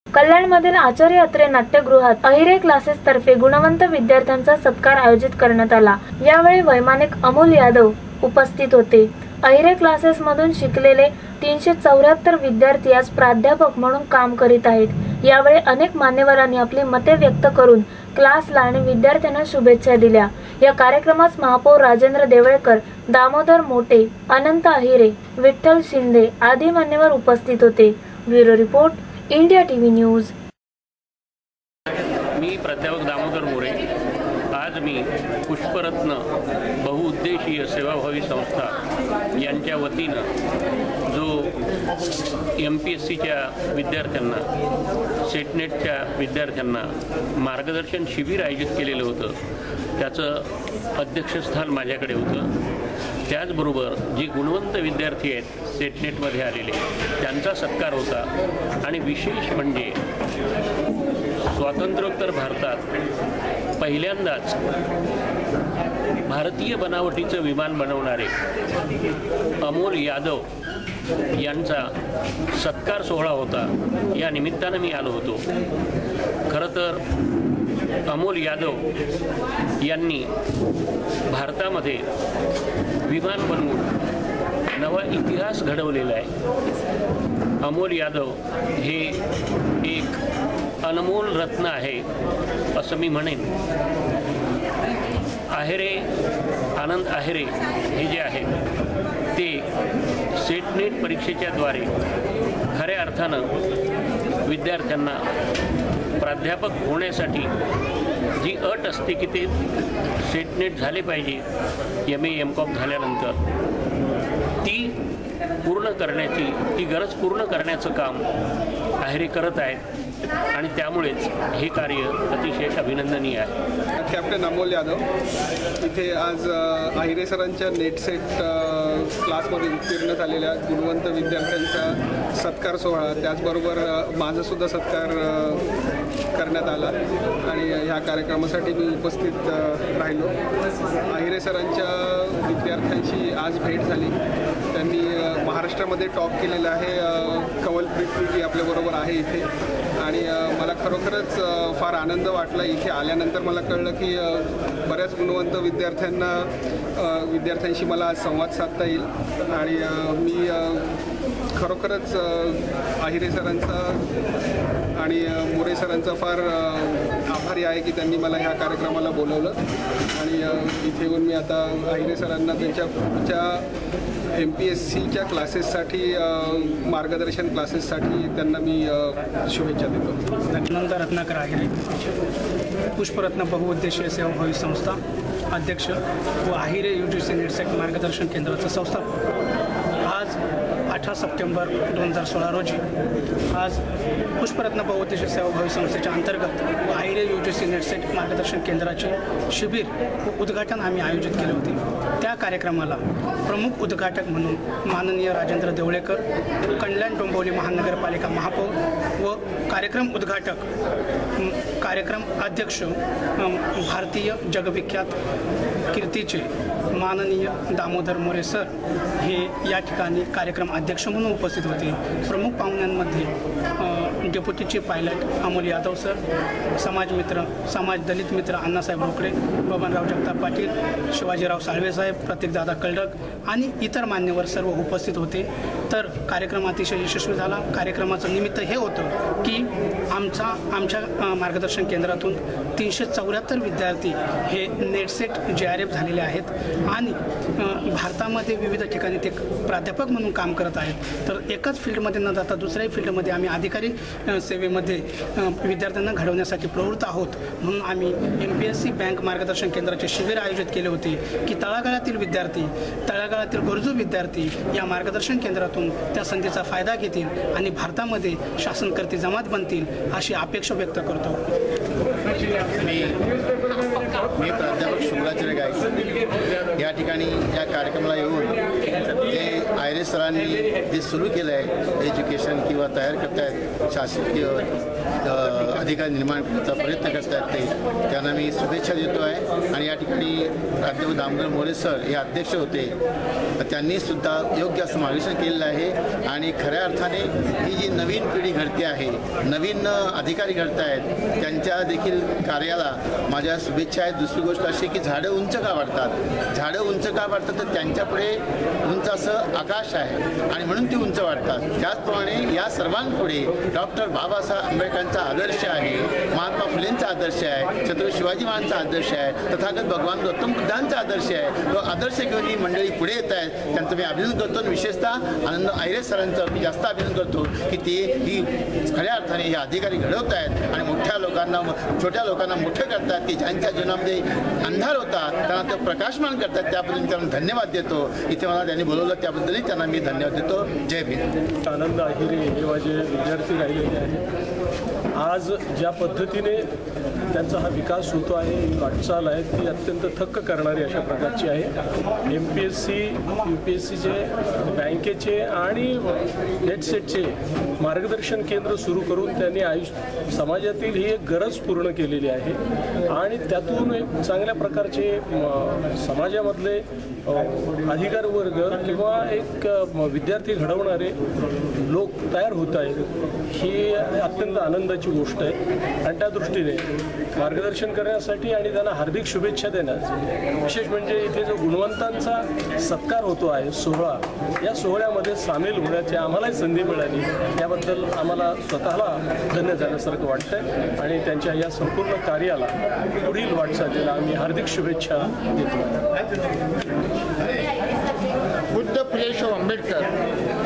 कल्याणमधील आचार्य अत्रे नाट्यगृहात अहिरे क्लासेस तर्फे गुणवंत विद्यार्थ्यांचा सत्कार आयोजित करण्यात आला। यावेळी वैमानिक अमोल यादव उपस्थित होते। अहिरे क्लासेस मधून शिकलेले 374 विद्यार्थी आज प्राध्यापक म्हणून काम करीत आहेत। यावेळी अनेक मान्यवरांनी आपली मते व्यक्त करून क्लासला आणि विद्यार्थ्यांना शुभेच्छा दिल्या। या कार्यक्रमास महापौर राजेंद्र देवळकर, दामोदर मोटे, अनंत अहिरे, विठ्ठल शिंदे आदी मान्यवर उपस्थित होते। Bureau report, India TV news. मी प्राध्यापक दामोदर मोरे। आज मी पुष्परत्न बहुउद्देशीय सेवाभावी संस्था यांच्या वतीनं जो MPSCच्या विद्यार्थ्यांना, सेटनेटच्या विद्यार्थ्यांना मार्गदर्शन शिबिर आयोजित केलेलं होतं, त्याचं अध्यक्षस्थान माझ्याकडे होतं। त्याचबरोबर जी गुणवंत विद्यार्थी आहेत सेटनेटमध्ये आलेले, त्यांचा सत्कार होता। आणि विशेष म्हणजे स्वातंत्र्योत्तर भारतात पहिल्यांदाच भारतीय बनावटीचं विमान बनवणारे अमोल यादव यांचा सत्कार सोहळा होता। या निमित्तानं मी आलो होतो। खरं तर अमोल यादव यांनी भारतामध्ये विमान बनवून नवा इतिहास घडवलेला आहे। अमोल यादव हे एक अनमोल रत्न आहे असं मी म्हणेन। आनंद अहिरे हे जे आहेत ते सेटनेट परीक्षेच्या द्वारे खऱ्या अर्थानं विद्यार्थ्यांना प्राध्यापक होण्यासाठी जी अट असते की ते सेटनेट झाले पाहिजे MA MCOM झाल्यानंतर, ती पूर्ण करण्याची, ती गरज पूर्ण करण्याचं काम अहिरे करत आहेत आणि त्यामुळेच हे कार्य अतिशय अभिनंदनीय आहे। कॅप्टन अमोल यादव इथे आज अहिरे सरांच्या नेट सेट क्लासमध्ये उत्तीर्ण झालेल्या गुणवंत विद्यार्थ्यांचा सत्कार सोहळा, त्याचबरोबर माझासुद्धा सत्कार करण्यात आला आणि ह्या कार्यक्रमासाठी मी उपस्थित राहिलो। अहिरे सरांच्या विद्यार्थ्यांची आज भेट झाली। त्यांनी महाराष्ट्रामध्ये टॉप केलेलं आहे। कवलप्रीत जी आपल्याबरोबर आहे इथे, आणि मला खरोखरच फार आनंद वाटला। इथे आल्यानंतर मला कळलं की बऱ्याच गुणवंत विद्यार्थ्यांशी मला आज संवाद साधता येईल आणि मी खरोखरच अहिरे सरांचा आणि मोरे सरांचा फार आभारी आहे की त्यांनी मला ह्या कार्यक्रमाला बोलवलं आणि इथे येऊन मी आता अहिरे सरांना त्यांच्या पुढच्या MPSCच्या क्लासेससाठी, मार्गदर्शन क्लासेससाठी त्यांना मी शुभेच्छा देतो। अनंत रत्नाकर अहिरे, पुष्परत्न बहुउद्देशीय सेवाभावी संस्था अध्यक्ष व अहिरे UGC नेट सेट मार्गदर्शन केंद्राचं संस्थापक। आज 18 सप्टेंबर 2016 रोजी आज पुष्परत्न बहुउद्देशीय सेवाभावी संस्थेच्या अंतर्गत व अहिरे UGC नेट सेट मार्गदर्शन केंद्राचे शिबिर व उद्घाटन आम्ही आयोजित केले होते। त्या कार्यक्रमाला प्रमुख उद्घाटक म्हणून माननीय राजेंद्र देवळेकर, कल्याण डोंबिवली महानगरपालिका महापौर व कार्यक्रम उद्घाटक, कार्यक्रम अध्यक्ष, भारतीय जगविख्यात कीर्तीचे माननीय दामोदर मोरे सर हे या ठिकाणी कार्यक्रम अध्यक्ष म्हणून उपस्थित होते। प्रमुख पाहुण्यांमध्ये डेप्युटीचे पायलट अमोल यादव सर, समाज दलित मित्र अण्णासाहेब रोकडे, बबनराव जगताप पाटील, शिवाजीराव साळवेसाहेब, प्रतीकदादा कळडक आणि इतर मान्यवर सर्व उपस्थित होते। तर कार्यक्रम अतिशय यशस्वी झाला। कार्यक्रमाचं निमित्त हे होतं की आमच्या मार्गदर्शन केंद्रातून 374 विद्यार्थी हे नेटसेट JRF झालेले आहेत आणि भारतामध्ये विविध ठिकाणी ते प्राध्यापक म्हणून काम करत आहेत। तर एकाच फील्डमध्ये न जाता दुसऱ्याही फील्डमध्ये आम्ही अधिकारी सेवेमध्ये विद्यार्थ्यांना घडवण्यासाठी प्रवृत्त आहोत। म्हणून आम्ही MPSC बँक मार्गदर्शन केंद्राचे शिबिर आयोजित केले होते की तळागाळातील विद्यार्थी, तळागाळातील गरजू विद्यार्थी या मार्गदर्शन केंद्रातून त्या संधीचा फायदा घेतील आणि भारतामध्ये शासनकर्ते जमात बनतील अशी अपेक्षा व्यक्त करतो। मी प्राध्यापक शुक्लाचार्य गायक या ठिकाणी या कार्यक्रमाला येऊन जे अहिरे सरांनी जे सुरू केलं आहे एज्युकेशन किंवा तयार करतायत, शासकीय अधिकार निर्माण करण्याचा प्रयत्न करतायत, ते त्यांना मी शुभेच्छा देतो आहे। आणि या ठिकाणी प्राध्यापक दामोदर मोरे सर हे अध्यक्ष होते त्यांनी सुद्धा योग्य असं मार्गदर्शन केलेलं आहे आणि खऱ्या अर्थाने ही जी नवीन पिढी घडते आहे, नवीन अधिकारी घडत आहेत, त्यांच्या देखील कार्याला माझ्या शुभेच्छा आहेत. दुसरी गोष्ट अशी की झाडं उंच का वाढतात? झाडं उंच का वाढतात तर त्यांच्यापुढे उंच असं आकाश आहे आणि म्हणून ती उंच वाढतात. त्याचप्रमाणे या सर्वांपुढे डॉक्टर बाबासाहेब आंबेडकरांचा आदर्श आहे, महात्मा फुलेंचा आदर्श आहे, छत्रपती शिवाजी महाराजांचा आदर्श आहे, तथागत भगवान गौतम बुद्धांचा आदर्श आहे. तो आदर्श घेऊन ही मंडळी पुढे येत आहेत. त्यांचं मी अभिनंदन करतो आणि विशेषतः आनंद अहिरे सरांचं मी जास्त अभिनंदन करतो की ते ही खऱ्या अर्थाने हे अधिकारी घडवत आहेत आणि मोठ्या लोकांना, छोट्या लोकांना मोठं करतात की ज्यांच्या जीवनामध्ये अंधार होता त्यांना ते प्रकाशमान करतात. त्याबद्दल मी त्यांना धन्यवाद देतो. इथे मला त्यांनी बोलवलं त्याबद्दलही त्यांना मी धन्यवाद देतो. जय भीम. आनंद अहिरे हे माझे विद्यार्थी राहिलेले आहेत. आज ज्या पद्धतीने त्यांचा हा विकास होतो आहे, ही वाटचाल आहे ती अत्यंत थक्क करणारी अशा प्रकारची आहे. MPSC UPSCचे, बँकेचे आणि नेटसेटचे मार्गदर्शन केंद्र सुरू करून त्यांनी समाजातील ही एक गरज पूर्ण केलेली आहे आणि त्यातून एक चांगल्या प्रकारचे समाजामधले अधिकार वर्ग किंवा एक विद्यार्थी घडवणारे लोक तयार होत आहेत. ही अत्यंत आनंदाची गोष्ट आहे आणि त्या दृष्टीने मार्गदर्शन करण्यासाठी आणि त्यांना हार्दिक शुभेच्छा देण्यास विशेष म्हणजे इथे जो गुणवंतांचा सत्कार होतो आहे सोहळा, या सोहळ्यामध्ये सामील होण्याची आम्हालाही संधी मिळाली. याबद्दल आम्हाला स्वतःला धन्य झाल्यासारखं वाटतंय आणि त्यांच्या या संपूर्ण कार्याला पुढील वाटचालीला आम्ही हार्दिक शुभेच्छा देतो. बुद्ध फुले शाहू आंबेडकर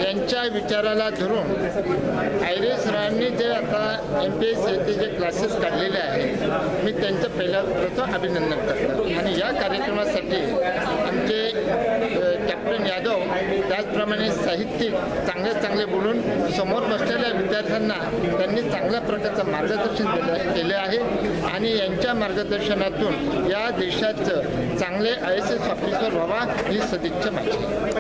यांच्या विचाराला धरून अहिरे सरांनी जे आता MPSCचे जे क्लासेस काढलेले आहेत, मी त्यांचं प्रथम अभिनंदन करतो. आणि या कार्यक्रमासाठी आमचे कॅप्टन यादव, त्याचप्रमाणे साहित्यिक चांगले बोलून समोर बसलेल्या विद्यार्थ्यांना त्यांनी चांगल्या प्रकारचं मार्गदर्शन केले आहे आणि यांच्या मार्गदर्शनातून या देशाचं चांगले IAS ऑफिसर व्हावा ही सदिच्छा माझी.